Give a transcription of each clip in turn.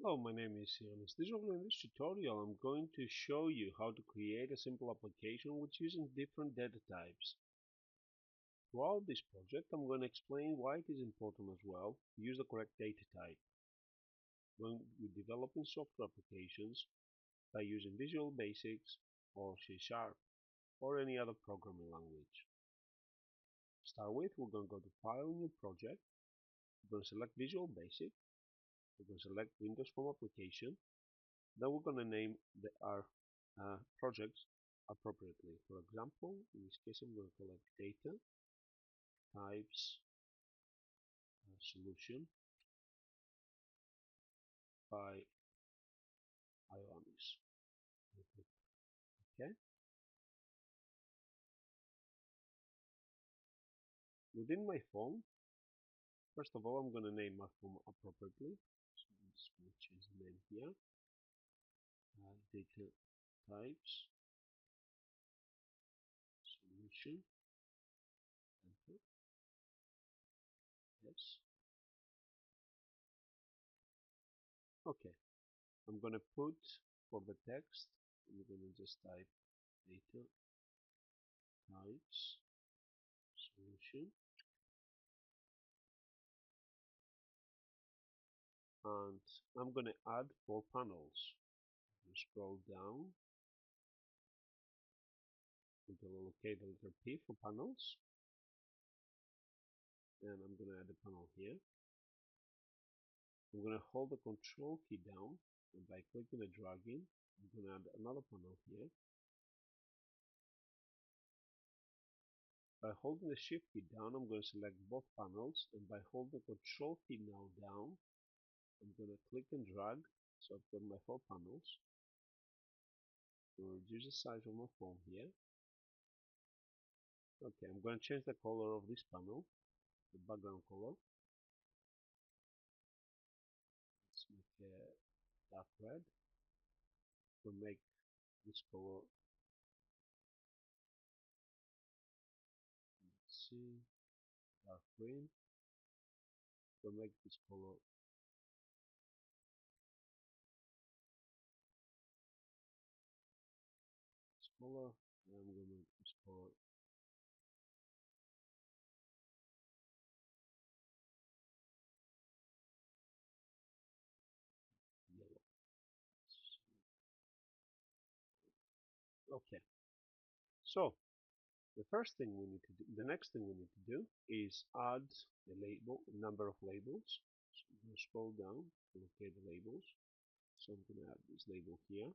Hello, my name is Yanis Digital. In this tutorial, I'm going to show you how to create a simple application with using different data types. Throughout this project, I'm going to explain why it is important as well to use the correct data type when we're developing software applications by using Visual Basics or C Sharp or any other programming language. To start with, we're going to go to File, New Project. We're going to select Visual Basic. We're going to select Windows Phone Application. Then we're going to name our projects appropriately. For example, in this case, I'm going to collect data types solution by Ionis. Okay. Within my phone, first of all, I'm going to name my phone appropriately. So I'm just going to change the name here. Data types solution. Enter. Yes. Okay. I'm going to put for the text, I'm going to just type data types solution, and I'm going to add 4 panels. Scroll down until I locate the letter P for panels, and I'm going to add a panel here. I'm going to hold the control key down, and by clicking and dragging, I'm going to add another panel here. By holding the shift key down, I'm going to select both panels, and by holding the control key now down, I'm going to click and drag, so I've got my 4 panels. I'm going to reduce the size of my phone here. Okay, I'm going to change the color of this panel, the background color. Let's make a dark red. We'll make this color, let's see, dark green. We'll make this color smaller, and I'm going to make this color yellow. Okay, so the first thing we need to do, the next thing we need to do is add a label, a number of labels. So I'm going to scroll down to locate the labels. So I'm going to add this label here.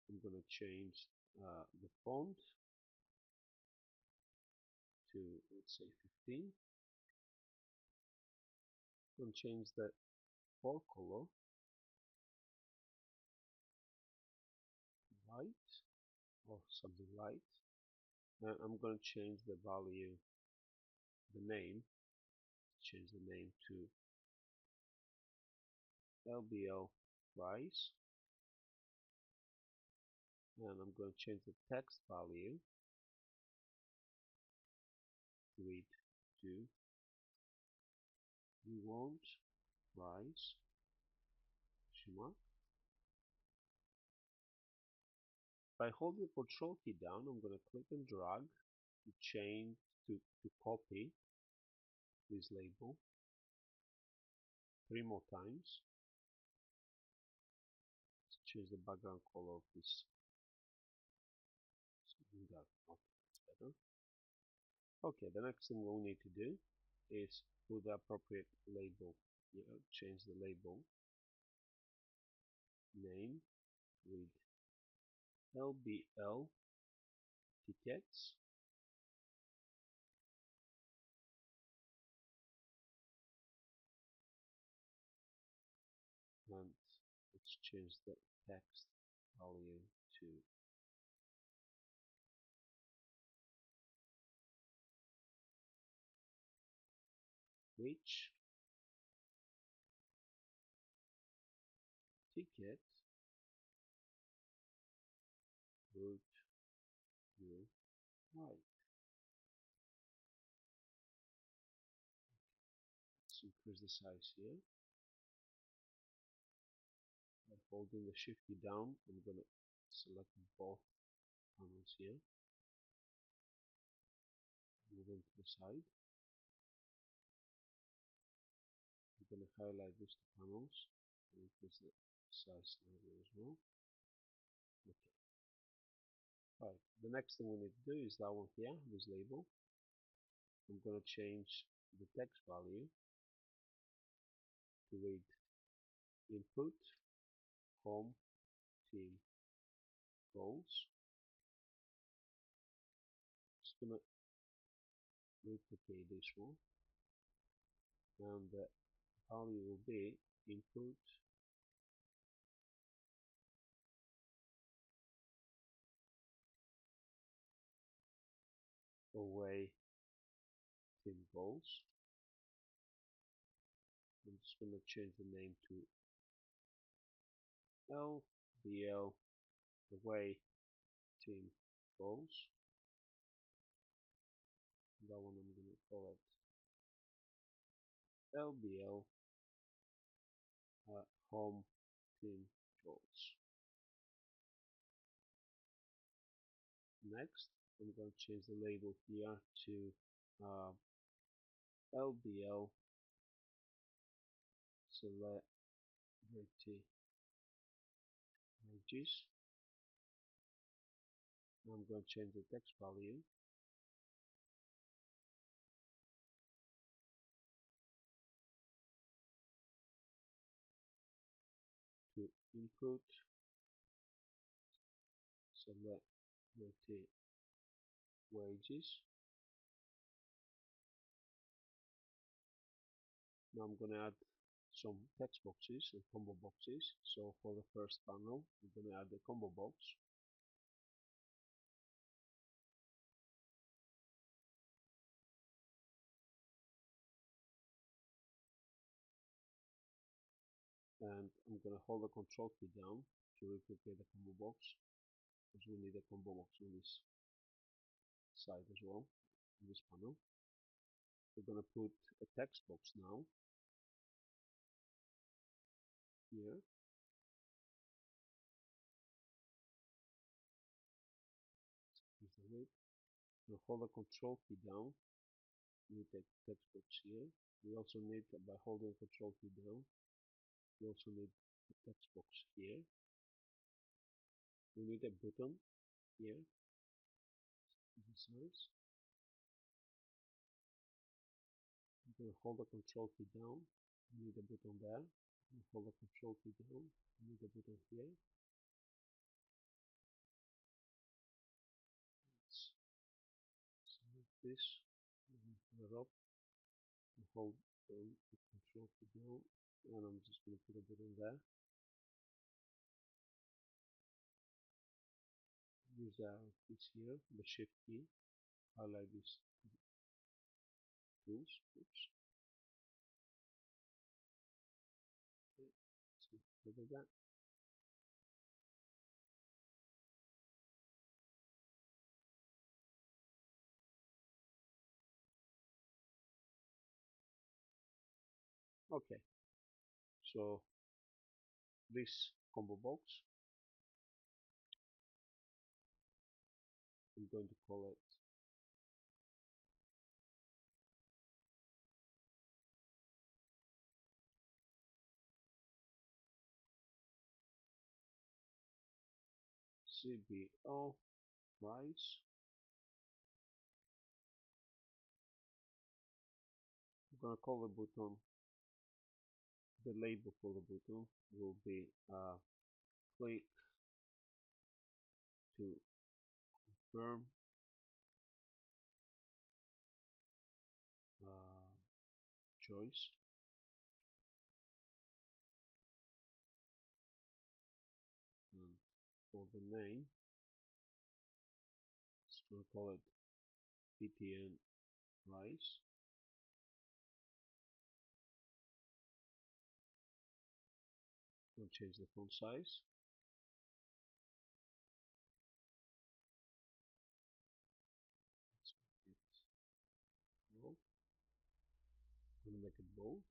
I'm going to change the font to, let's say, 15. I'm going to change the font color white or something light. And I'm going to change the value, the name, change the name to LBL price. And I'm going to change the text value to read to you want price mark. By holding the control key down, I'm going to click and drag to change to copy this label 3 more times. Let's change the background color of this dark. Okay, that's better. Okay, the next thing we'll need to do is put the appropriate label. Change the label name with LBL tickets. And let's change the text value to which ticket would you like? Let's increase the size here. holding the shift key down, I'm going to select both panels here, move them to the side. I'm going to highlight these two panels and increase the size slightly as well. Okay. Right, the next thing we need to do is that one here, this label. I'm going to change the text value to read input home team goals. Just going to replicate this one, and the value will be input away team goals. I'm just going to change the name to LBL away team goals. That one I'm going to call it LBL home team goals. Next, I'm going to change the label here to LBL celebrity wages. I'm going to change the text value to input celebrity wages. Now I'm going to add some text boxes and combo boxes. So for the first panel, I'm going to add the combo box. And I'm going to hold the control key down to replicate the combo box, because we need a combo box on this side as well, on this panel. We're going to put a text box now here. We'll hold the control key down. We need a text box here. We also need, by holding the control key down, we also need a text box here. We need a button here. This size. I'm going to hold the control key down. We need a button there. Hold the control key down. We need a button here. Let's select this. Pull it up. Hold the control key down, and I'm just going to put a button there. Use this here, the shift key. Highlight these tools. Oops. Okay. So look at that. Okay. So this combo box, I'm going to call it CBO price. I'm going to call the button, the label for the button will be click to confirm choice. And for the name, let's going to call it PTN price. We'll change the font size. I'm going to make it bold.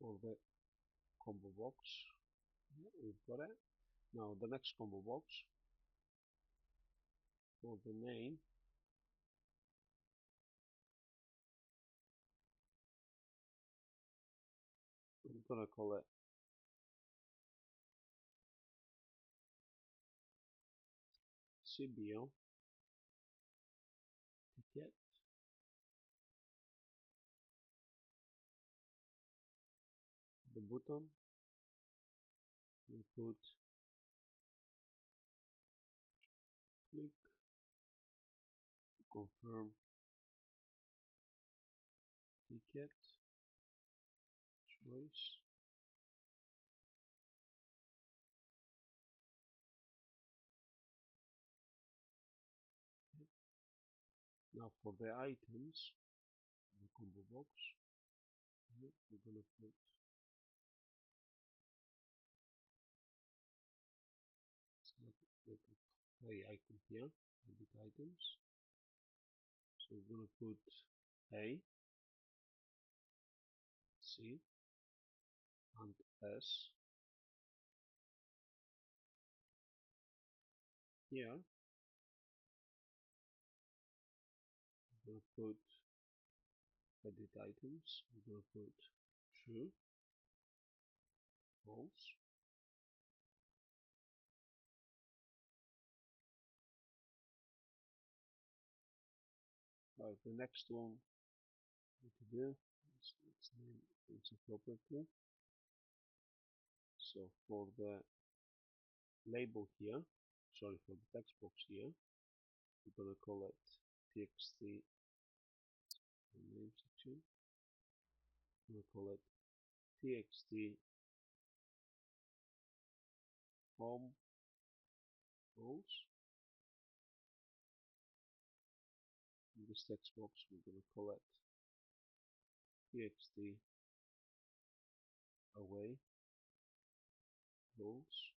for the combo box. Yeah, we've got it. Now the next combo box for the name, I'm gonna call it CBO ticket. The button we put click to confirm ticket choice. Now for the items, the combo box, here we're gonna put the play icon here, edit items. So we're gonna put A, C, and S. Here we're gonna put edit items. We're gonna put true, false. The next one we need to do is let's name things appropriately. So for the label here, sorry, for the text box here, we're gonna call it txt name section. We're gonna call it txt home roles. In this text box, we're gonna call it txt away roles.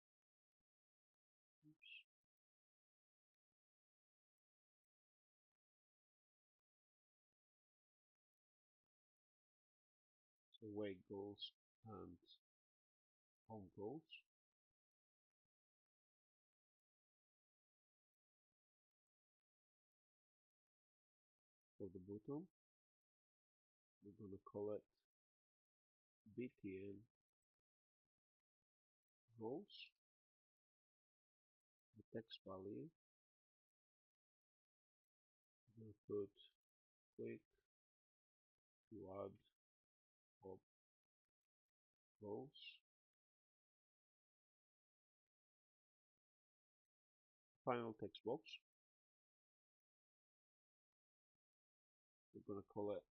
Oops. So away goals and home goals. For the button, we're gonna call it btn roles. The text value, we're gonna put click to add up roles. Final text box, we're gonna call it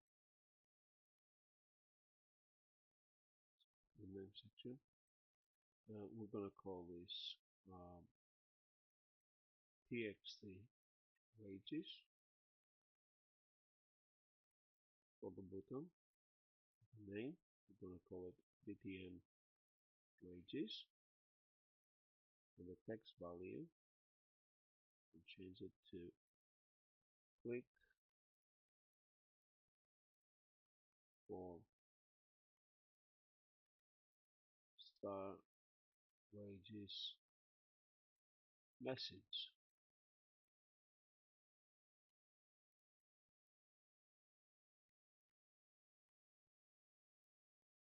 the name section. We're gonna call this txt wages. For the button, the name, we're gonna call it btn wages. For the text value, we'll change it to click for star wages message.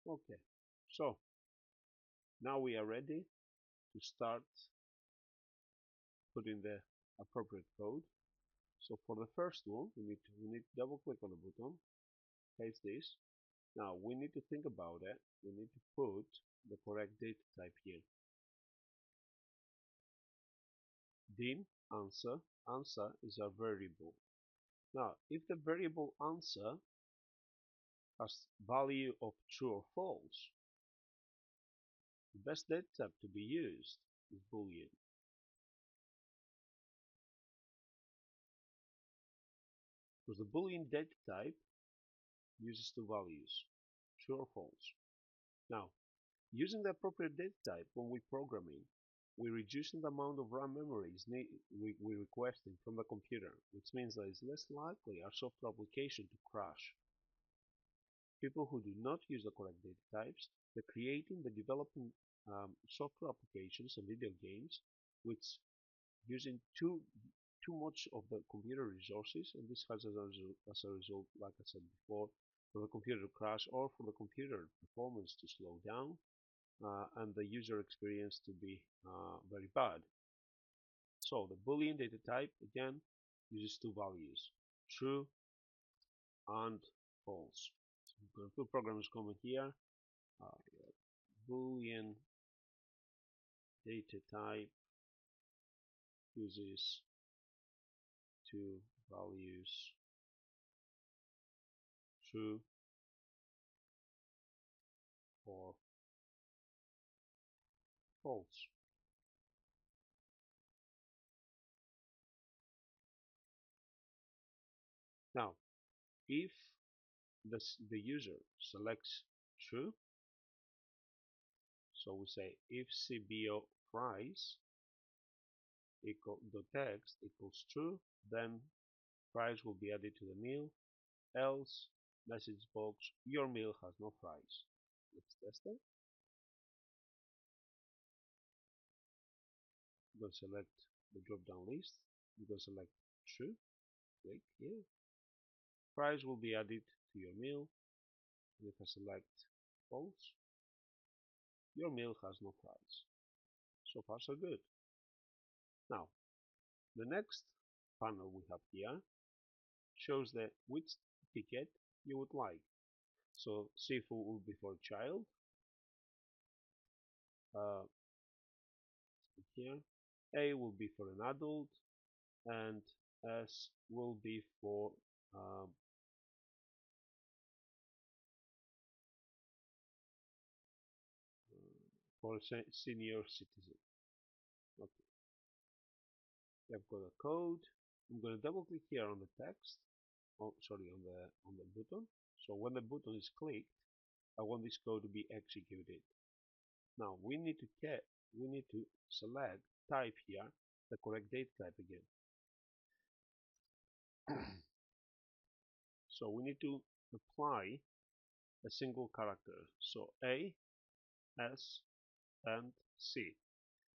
Okay, so now we are ready to start putting the appropriate code. So for the first one, we need to double click on the button, paste this. Now we need to think about it. We need to put the correct data type here. Din answer is a variable. Now if the variable answer has value of true or false, the best data type to be used is boolean. Because the boolean data type uses two values, true or false. Now, using the appropriate data type when we're programming, we're reducing the amount of RAM memory we're requesting from the computer, which means that it's less likely our software application to crash. People who do not use the correct data types, they're creating, the developing software applications and video games which using too much of the computer resources, and this has as a result, like I said before, for the computer to crash or for the computer performance to slow down and the user experience to be very bad. So the Boolean data type again uses two values, true and false. So I'm going to put programmers comment here. Boolean data type uses two values, true or false. Now, if the user selects true, so we say if CBO fries equal the text equals true, then fries will be added to the meal, else message box your meal has no fries. Let's test it. I'm going to select the drop down list. I'm going to select true, click here. Fries will be added to your meal. And if I select false, your meal has no fries. So far so good. Now, the next panel we have here shows the which ticket you would like. So seafood will be for a child. Uh, here, A will be for an adult, and S will be um, for a senior citizen. Okay, I've got a code. I'm going to double click here on the text. Oh, sorry, on the button. So when the button is clicked, I want this code to be executed. Now we need to select type here, the correct data type again. So we need to apply a single character. So A, S, and C.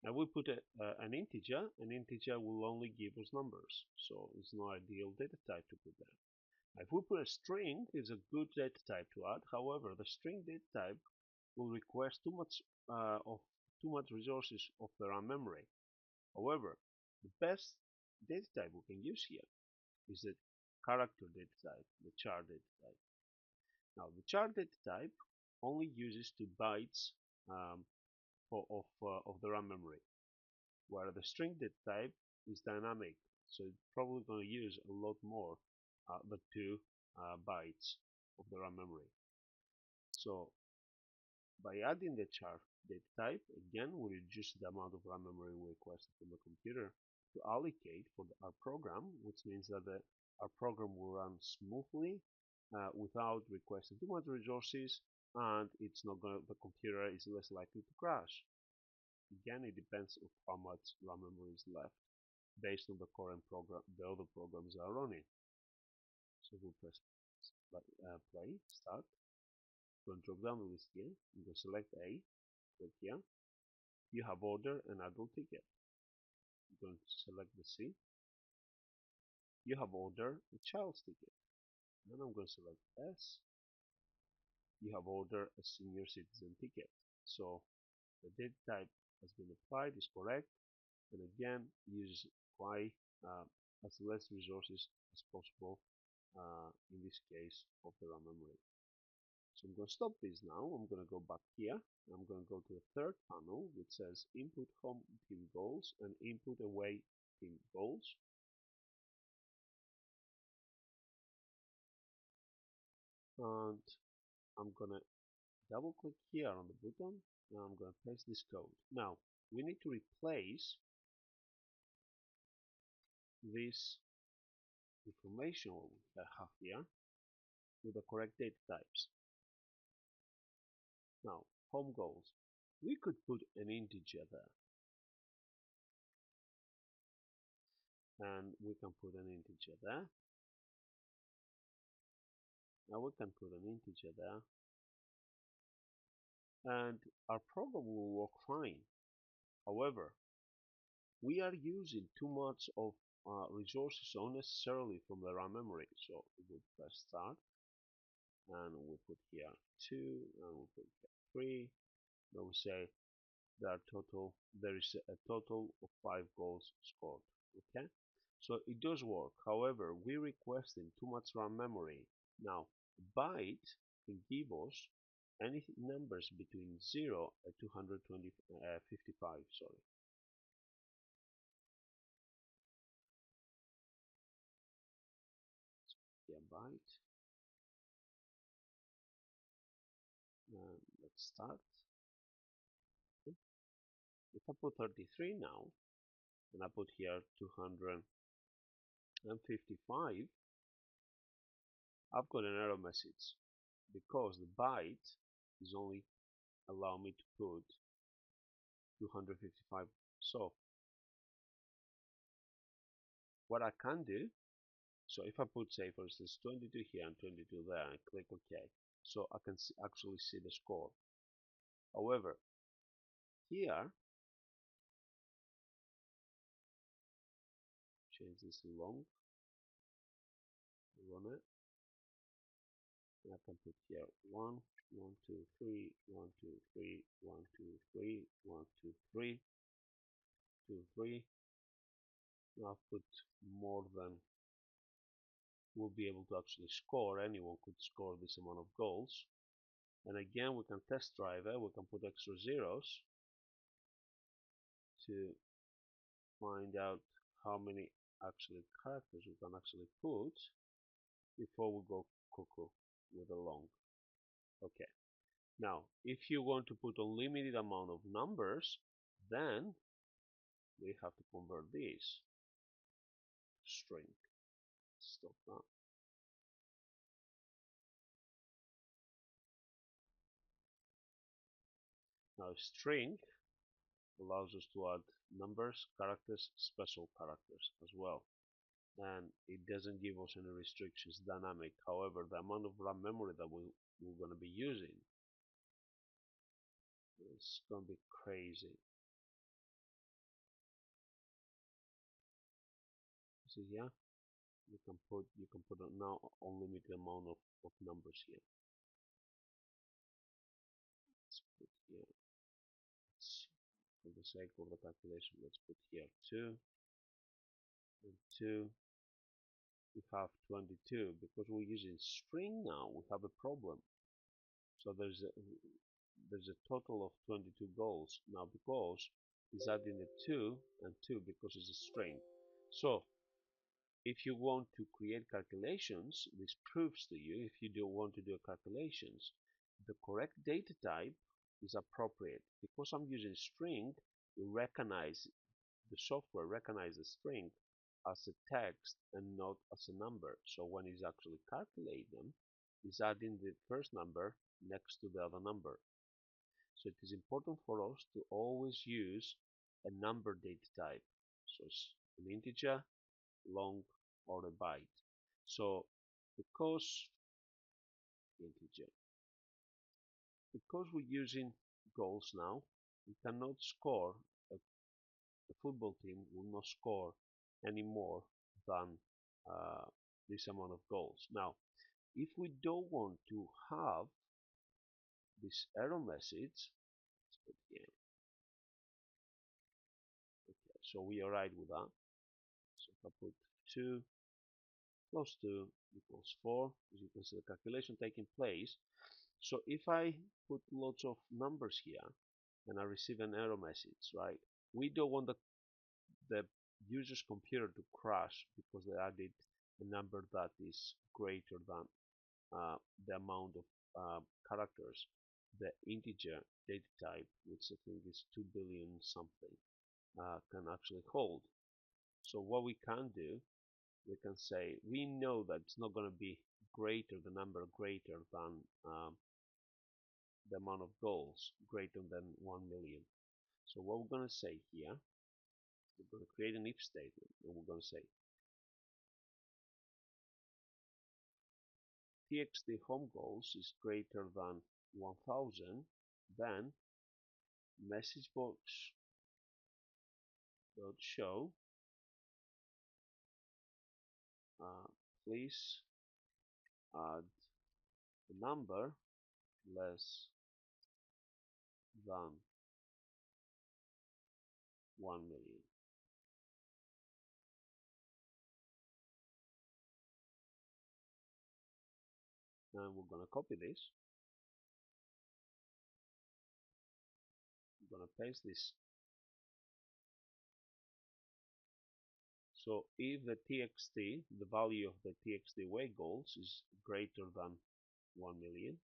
Now we put an integer will only give us numbers. So it's not ideal data type to put there. If we put a string, it's a good data type to add. However, the string data type will request too much resources of the RAM memory. However, the best data type we can use here is the character data type, the char data type. Now, the char data type only uses 2 bytes of the RAM memory, where the string data type is dynamic, so it's probably going to use a lot more than 2 bytes of the RAM memory. So by adding the char data type, again we reduce the amount of RAM memory we request from the computer to allocate for our program, which means that our program will run smoothly without requesting too much resources, and the computer is less likely to crash. Again, it depends on how much RAM memory is left based on the current program, the other programs that are running. So we'll press play, start. Go and drop down the list here. I'm going to select A, click here. You have ordered an adult ticket. I'm going to select the C. You have ordered a child's ticket. Then I'm going to select S. You have ordered a senior citizen ticket. So the data type has been applied, is correct, and again uses quite as less resources as possible in this case of the RAM memory. So I'm going to stop this now. I'm going to go back here. I'm going to go to the third panel which says input home team goals and input away team goals. And I'm going to double click here on the button and I'm going to paste this code. Now we need to replace this information we have here with the correct data types. Now, home goals. We could put an integer there. And we can put an integer there. Now we can put an integer there, and our program will work fine. However, we are using too much of resources unnecessarily from the RAM memory. So we will press start, and we put here 2, and we put here 3. Now we say there is a total of 5 goals scored. Okay, so it does work. However, we're requesting too much RAM memory. Now, byte can give us any numbers between 0 and 255. Sorry. Yeah, byte. Let's start. If I put 33 now, and I put here 255, I've got an error message because the byte is only allow me to put 255. So what I can do, so if I put, say for instance 22 here and 22 there and click OK, so I can actually see the score. However, here, change this to long, run it, and I can put here 1, 1, 2, 3, 1, 2, 3, 1, 2, 3, 1, 2, 3, 2, 3. Now I've put more than we'll be able to actually score. Anyone could score this amount of goals. And again, we can test drive it. We can put extra zeros to find out how many actually characters we can actually put before we go cuckoo with a long. Okay. Now, if you want to put unlimited amount of numbers, then we have to convert this to string. Stop that. Now, string allows us to add numbers, characters, special characters as well. And it doesn't give us any restrictions dynamic. However, the amount of RAM memory that we're going to be using is going to be crazy. See here, you can put now unlimited amount of numbers here. Let's put here, for the sake of the calculation, let's put here 2 and 2. We have 22. Because we're using string now, we have a problem. So there's a total of 22 goals now, because it's adding the 2 and 2 because it's a string. So if you want to create calculations, this proves to you, if you do want to do calculations, the correct data type is appropriate. Because I'm using string, the software recognizes the string as a text and not as a number. So when it's actually calculating them, it's adding the first number next to the other number. So it is important for us to always use a number data type. So it's an integer, long, or a byte. So because integer, because we're using goals now, we cannot score, a football team will not score any more than uh, this amount of goals. Now, if we don't want to have this error message, let's put here. Okay, so we are right with that. So if I put 2 plus 2 equals 4, as you can see the calculation taking place. So if I put lots of numbers here and I receive an error message, right? We don't want the user's computer to crash because they added a number that is greater than the amount of characters the integer data type, which I think is 2 billion something, can actually hold. So what we can do, we can say we know that it's not going to be greater, the number greater than the amount of goals greater than 1 million. So what we're going to say here, we're going to create an if statement, and we're going to say txt home goals is greater than 1000, then message box dot show please add a number less than 1 million. And we're going to copy this. I'm going to paste this. So if the txt, the value of the txt weight goals is greater than 1 million,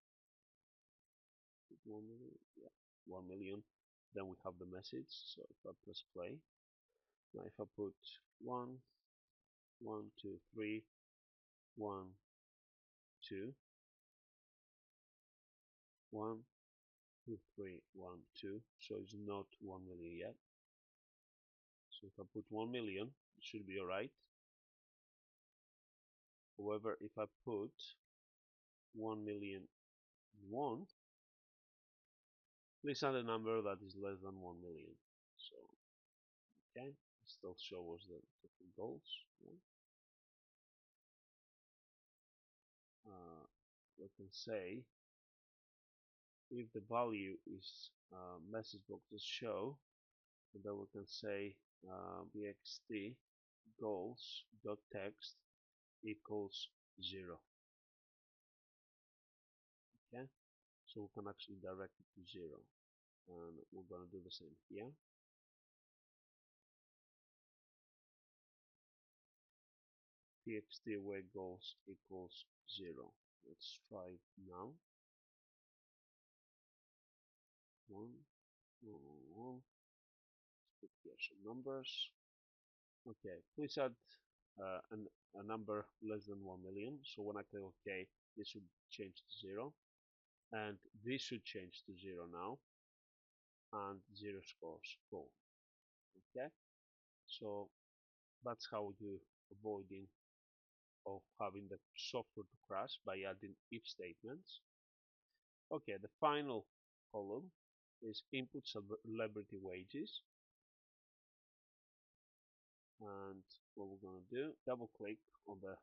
1 million, yeah, 1 million, then we have the message. So if I press play, now if I put 1, 1, 2, 3, 1, 2, 1, 2, 3, 1, 2, so it's not 1 million yet. So if I put 1 million, it should be alright. However, if I put 1 million one, please add a number that is less than 1 million. So, okay, it still shows the total goals. Yeah. We can say if the value is message boxes show, and then we can say txt goals dot text equals 0. Okay, so we can actually direct it to 0, and we're going to do the same here. Txt weight goals equals 0. Let's try it now. 1, 1, 1. Let's put here some numbers. Okay, please add a number less than 1 million. So when I click OK, this should change to 0, and this should change to 0 now, and 0 scores go. Okay, so that's how you avoiding of having the software to crash by adding if statements. Okay, the final column is input celebrity wages, and what we're going to do, double click on the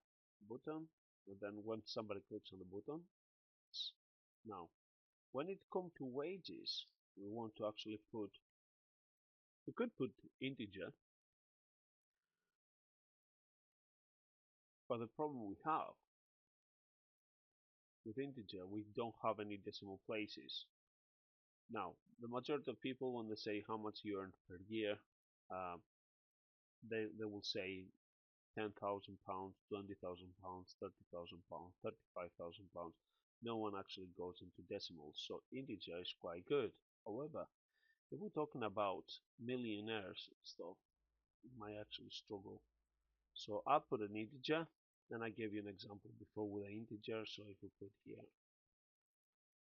button, and then when somebody clicks on the button, now when it comes to wages, we want to actually put, we could put integer, but the problem we have with integer, we don't have any decimal places. Now, the majority of people, when they say how much you earn per year, they will say £10,000, £20,000, £30,000, £35,000. No one actually goes into decimals, so integer is quite good. However, if we're talking about millionaires stuff, you might actually struggle. So I'll put an integer, and I gave you an example before with an integer. So if we put here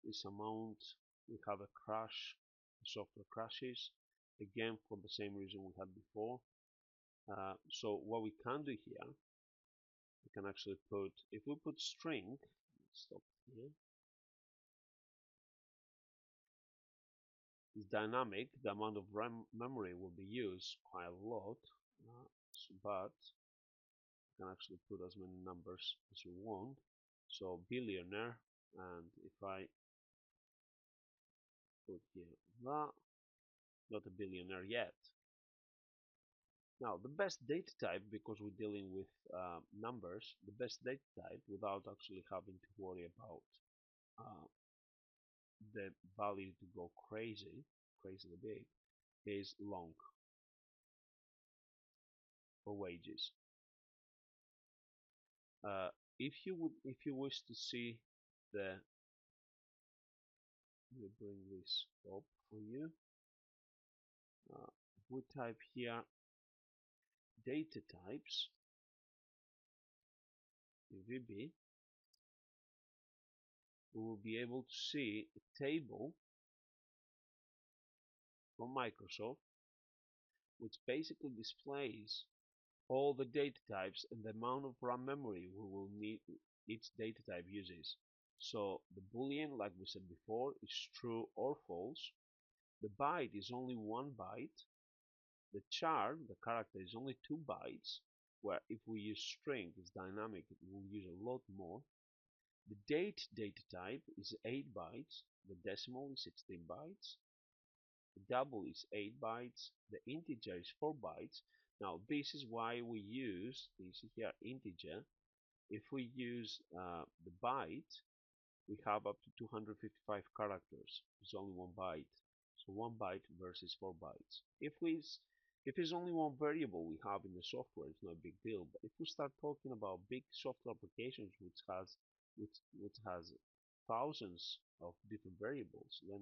this amount, we have a crash, the software crashes, again for the same reason we had before. So what we can do here, we can actually put, if we put string, stop here, it's dynamic, the amount of RAM memory will be used quite a lot, but you can actually put as many numbers as you want. So billionaire, and if I put here that, not a billionaire yet. Now the best data type, because we're dealing with numbers, the best data type without actually having to worry about the value to go crazily big, is long for wages. If you wish to see the, let me bring this up for you. If we type here data types in VB, we will be able to see a table from Microsoft which basically displays all the data types and the amount of RAM memory we will need each data type uses. So the boolean, like we said before, is true or false. The byte is only one byte. The char, the character, is only 2 bytes, where if we use string, it's dynamic, it will use a lot more. The date data type is 8 bytes, the decimal is 16 bytes, the double is 8 bytes, the integer is 4 bytes. Now this is why we use this here integer. If we use the byte, we have up to 255 characters. It's only 1 byte. So 1 byte versus 4 bytes. If it's only one variable we have in the software, it's not a big deal. But if we start talking about big software applications which has thousands of different variables, then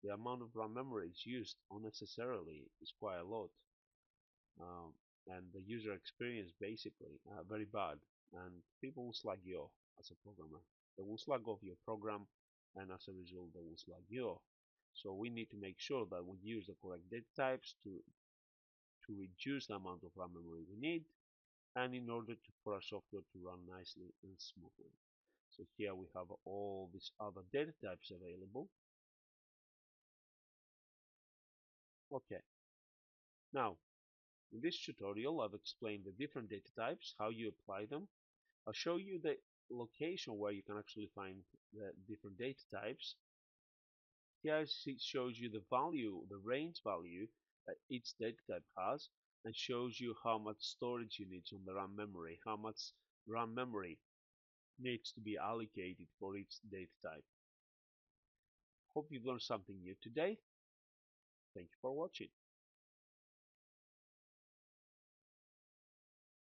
the amount of RAM memory is used unnecessarily is quite a lot, um, and the user experience basically very bad, and people will slag you off as a programmer. They will slag off your program, and as a result, they will slag you off. So we need to make sure that we use the correct data types to reduce the amount of RAM memory we need, and in order for our software to run nicely and smoothly. So here we have all these other data types available. Okay, now in this tutorial I've explained the different data types, how you apply them. I'll show you the location where you can actually find the different data types. Here it shows you the value, the range value that each data type has, and shows you how much storage you need on the RAM memory, how much RAM memory needs to be allocated for each data type. Hope you've learned something new today. Thank you for watching.